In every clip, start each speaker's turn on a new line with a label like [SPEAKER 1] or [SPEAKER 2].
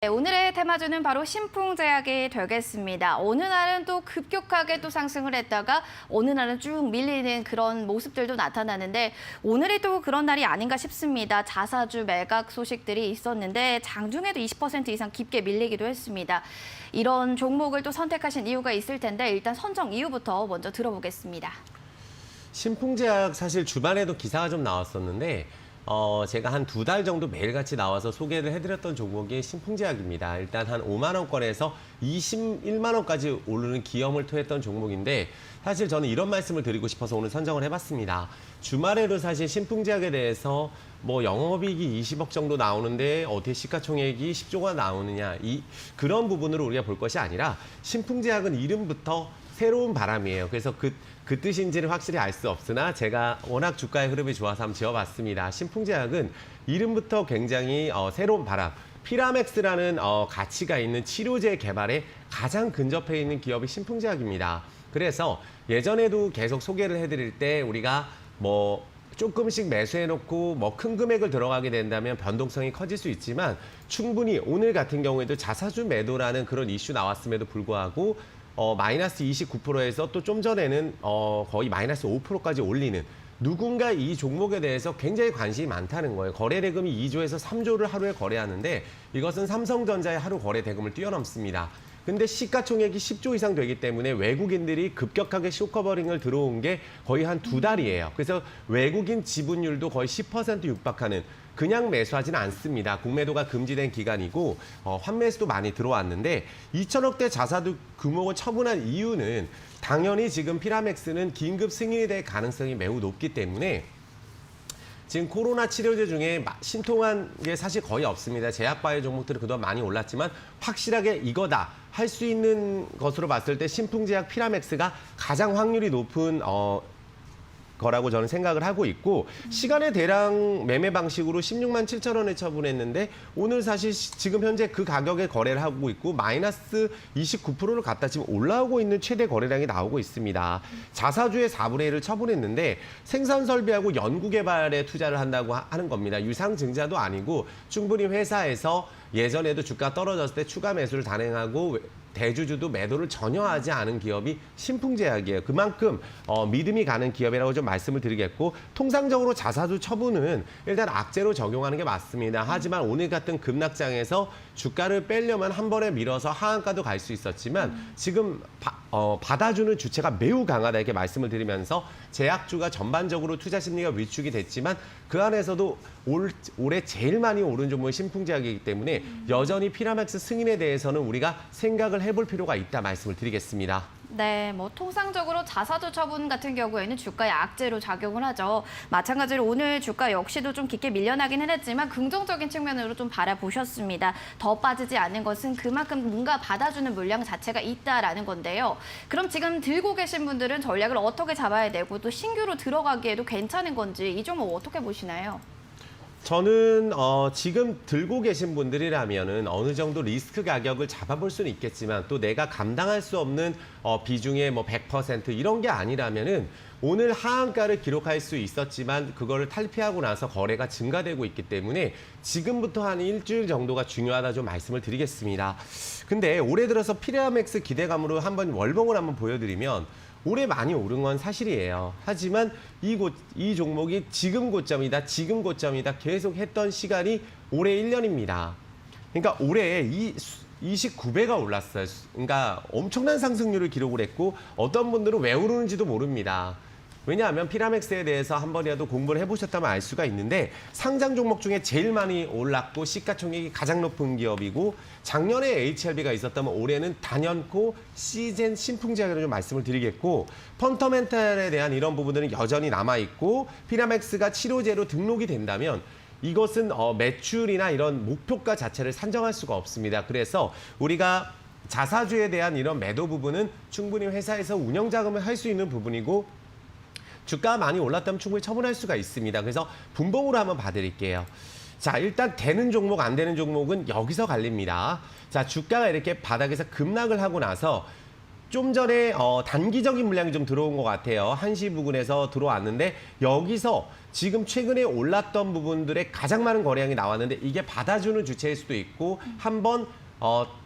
[SPEAKER 1] 네, 오늘의 테마주는 바로 신풍제약이 되겠습니다. 어느 날은 또 급격하게 또 상승을 했다가 어느 날은 쭉 밀리는 그런 모습들도 나타나는데 오늘이 또 그런 날이 아닌가 싶습니다. 자사주 매각 소식들이 있었는데 장중에도 20% 이상 깊게 밀리기도 했습니다. 이런 종목을 또 선택하신 이유가 있을 텐데 일단 선정 이유부터 먼저 들어보겠습니다.
[SPEAKER 2] 신풍제약 사실 주말에도 기사가 좀 나왔었는데 제가 한 2달 정도 매일같이 나와서 소개를 해드렸던 종목이 신풍제약입니다. 일단 한 5만 원권에서 21만 원까지 오르는 기염을 토했던 종목인데 사실 저는 이런 말씀을 드리고 싶어서 오늘 선정을 해봤습니다. 주말에도 사실 신풍제약에 대해서 뭐 영업이익이 20억 정도 나오는데 어떻게 시가총액이 10조가 나오느냐 그런 부분으로 우리가 볼 것이 아니라 신풍제약은 이름부터 새로운 바람이에요. 그래서 그 뜻인지는 확실히 알 수 없으나 제가 워낙 주가의 흐름이 좋아서 한번 지어봤습니다. 신풍제약은 이름부터 굉장히 새로운 바람, 피라맥스라는 가치가 있는 치료제 개발에 가장 근접해 있는 기업이 신풍제약입니다. 그래서 예전에도 계속 소개를 해드릴 때 우리가 뭐 조금씩 매수해놓고 뭐 큰 금액을 들어가게 된다면 변동성이 커질 수 있지만 충분히 오늘 같은 경우에도 자사주 매도라는 그런 이슈 나왔음에도 불구하고 마이너스 29%에서 또 좀 전에는 거의 마이너스 5%까지 올리는 누군가 이 종목에 대해서 굉장히 관심이 많다는 거예요. 거래 대금이 2조에서 3조를 하루에 거래하는데 이것은 삼성전자의 하루 거래 대금을 뛰어넘습니다. 근데 시가총액이 10조 이상 되기 때문에 외국인들이 급격하게 쇼커버링을 들어온 게 거의 한 2달이에요. 그래서 외국인 지분율도 거의 10% 육박하는 그냥 매수하지는 않습니다. 공매도가 금지된 기간이고 환매수도 많이 들어왔는데 2천억대 자사주 규모를 처분한 이유는 당연히 지금 피라맥스는 긴급 승인이 될 가능성이 매우 높기 때문에 지금 코로나 치료제 중에 신통한 게 사실 거의 없습니다. 제약바이오 종목들은 그동안 많이 올랐지만 확실하게 이거다 할 수 있는 것으로 봤을 때 신풍제약 피라맥스가 가장 확률이 높은 거라고 저는 생각을 하고 있고 시간의 대량 매매 방식으로 16만 7천 원에 처분했는데 오늘 사실 지금 현재 그 가격에 거래를 하고 있고 마이너스 29%를 갖다 지금 올라오고 있는 최대 거래량이 나오고 있습니다. 자사주의 4분의 1을 처분했는데 생산 설비하고 연구 개발에 투자를 한다고 하는 겁니다. 유상증자도 아니고 충분히 회사에서 예전에도 주가 떨어졌을 때 추가 매수를 단행하고 대주주도 매도를 전혀 하지 않은 기업이 신풍제약이에요. 그만큼 믿음이 가는 기업이라고 좀 말씀을 드리겠고 통상적으로 자사주 처분은 일단 악재로 적용하는 게 맞습니다. 하지만 오늘 같은 급락장에서 주가를 빼려면 한 번에 밀어서 하한가도 갈 수 있었지만 지금 받아주는 주체가 매우 강하다 이렇게 말씀을 드리면서 제약주가 전반적으로 투자 심리가 위축이 됐지만 그 안에서도 올해 제일 많이 오른 종목이 신풍제약이기 때문에 여전히 피라맥스 승인에 대해서는 우리가 생각을 해볼 필요가 있다 말씀을 드리겠습니다.
[SPEAKER 1] 네, 뭐 통상적으로 자사주 처분 같은 경우에는 주가의 악재로 작용을 하죠. 마찬가지로 오늘 주가 역시도 좀 깊게 밀려나기는 했지만 긍정적인 측면으로 좀 바라보셨습니다. 더 빠지지 않는 것은 그만큼 뭔가 받아주는 물량 자체가 있다라는 건데요. 그럼 지금 들고 계신 분들은 전략을 어떻게 잡아야 되고 또 신규로 들어가기에도 괜찮은 건지 이 종목 어떻게 보시나요?
[SPEAKER 2] 저는 지금 들고 계신 분들이라면은 어느 정도 리스크 가격을 잡아볼 수는 있겠지만 또 내가 감당할 수 없는 비중의 뭐 100% 이런 게 아니라면은 오늘 하한가를 기록할 수 있었지만 그거를 탈피하고 나서 거래가 증가되고 있기 때문에 지금부터 한 일주일 정도가 중요하다 좀 말씀을 드리겠습니다. 근데 올해 들어서 피라맥스 기대감으로 한번 월봉을 한번 보여드리면 올해 많이 오른 건 사실이에요. 하지만 이 종목이 지금 고점이다 계속 했던 시간이 올해 1년입니다. 그러니까 올해 29배가 올랐어요. 그러니까 엄청난 상승률을 기록을 했고 어떤 분들은 왜 오르는지도 모릅니다. 왜냐하면 피라맥스에 대해서 한 번이라도 공부를 해보셨다면 알 수가 있는데 상장 종목 중에 제일 많이 올랐고 시가총액이 가장 높은 기업이고 작년에 HLB가 있었다면 올해는 단연코 시젠 신풍제약이라고 좀 말씀을 드리겠고 펀더멘탈에 대한 이런 부분들은 여전히 남아있고 피라맥스가 치료제로 등록이 된다면 이것은 매출이나 이런 목표가 자체를 산정할 수가 없습니다. 그래서 우리가 자사주에 대한 이런 매도 부분은 충분히 회사에서 운영 자금을 할 수 있는 부분이고 주가가 많이 올랐다면 충분히 처분할 수가 있습니다. 그래서 분봉으로 한번 봐드릴게요. 자, 일단 되는 종목, 안 되는 종목은 여기서 갈립니다. 자, 주가가 이렇게 바닥에서 급락을 하고 나서 좀 전에 단기적인 물량이 좀 들어온 것 같아요. 1시 부근에서 들어왔는데 여기서 지금 최근에 올랐던 부분들의 가장 많은 거래량이 나왔는데 이게 받아주는 주체일 수도 있고 한번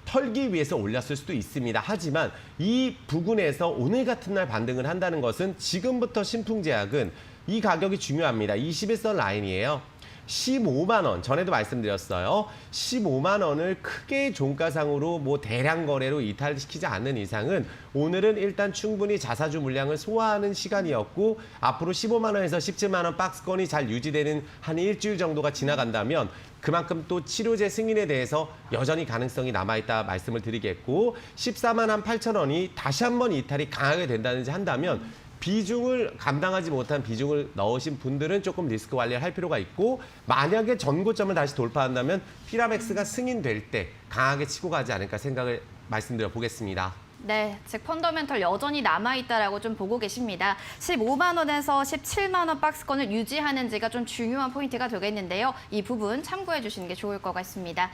[SPEAKER 2] 털기 위해서 올렸을 수도 있습니다. 하지만 이 부근에서 오늘 같은 날 반등을 한다는 것은 지금부터 신풍제약은 이 가격이 중요합니다. 21선 라인이에요. 15만 원, 전에도 말씀드렸어요. 15만 원을 크게 종가상으로 뭐 대량 거래로 이탈시키지 않는 이상은 오늘은 일단 충분히 자사주 물량을 소화하는 시간이었고 앞으로 15만 원에서 17만 원 박스권이 잘 유지되는 한 일주일 정도가 지나간다면 그만큼 또 치료제 승인에 대해서 여전히 가능성이 남아있다 말씀을 드리겠고 14만 한 8천 원이 다시 한번 이탈이 강하게 된다든지 한다면 비중을 감당하지 못한 비중을 넣으신 분들은 조금 리스크 관리를 할 필요가 있고 만약에 전고점을 다시 돌파한다면 피라맥스가 승인될 때 강하게 치고 가지 않을까 생각을 말씀드려 보겠습니다.
[SPEAKER 1] 네, 즉 펀더멘털 여전히 남아있다라고 좀 보고 계십니다. 15만 원에서 17만 원 박스권을 유지하는지가 좀 중요한 포인트가 되겠는데요. 이 부분 참고해 주시는 게 좋을 것 같습니다.